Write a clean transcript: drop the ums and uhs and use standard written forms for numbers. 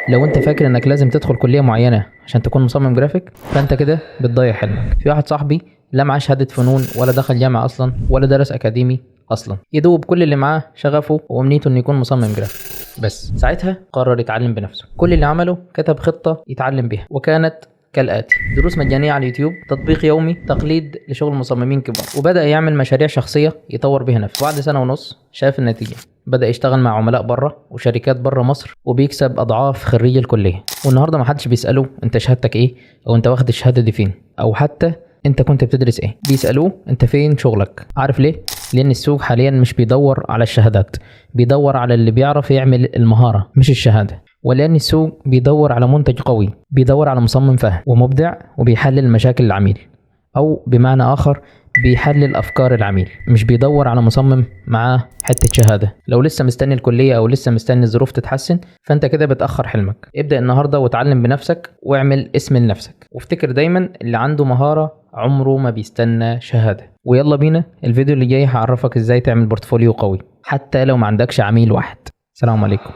لو انت فاكر انك لازم تدخل كلية معينة عشان تكون مصمم جرافيك، فانت كده بتضيع حلمك. في واحد صاحبي لا معاه شهادة فنون ولا دخل جامعة اصلا ولا درس اكاديمي اصلا، يدوب كل اللي معاه شغفه وامنيته انه يكون مصمم جرافيك. بس ساعتها قرر يتعلم بنفسه. كل اللي عمله كتب خطة يتعلم بيها، وكانت كالآتي: دروس مجانية على اليوتيوب، تطبيق يومي، تقليد لشغل مصممين كبار، وبدأ يعمل مشاريع شخصية يطور بيها نفسه. بعد سنة ونص شاف النتيجة، بدأ يشتغل مع عملاء بره وشركات بره مصر، وبيكسب أضعاف خريج الكلية. والنهاردة محدش بيسأله أنت شهادتك إيه، أو أنت واخد الشهادة دي فين، أو حتى أنت كنت بتدرس إيه. بيسألوه أنت فين شغلك. عارف ليه؟ لأن السوق حاليا مش بيدور على الشهادات، بيدور على اللي بيعرف يعمل المهارة مش الشهادة. ولأن السوق بيدور على منتج قوي، بيدور على مصمم فاهم ومبدع وبيحلل مشاكل العميل، أو بمعنى آخر بيحلل أفكار العميل، مش بيدور على مصمم معاه حتة شهادة. لو لسه مستني الكلية أو لسه مستني الظروف تتحسن، فأنت كده بتأخر حلمك. ابدأ النهاردة وتعلم بنفسك واعمل اسم لنفسك، وافتكر دايما اللي عنده مهارة عمره ما بيستنى شهادة. ويلا بينا الفيديو اللي جاي هعرفك ازاي تعمل بورتفوليو قوي حتى لو ما عندكش عميل واحد. سلام عليكم.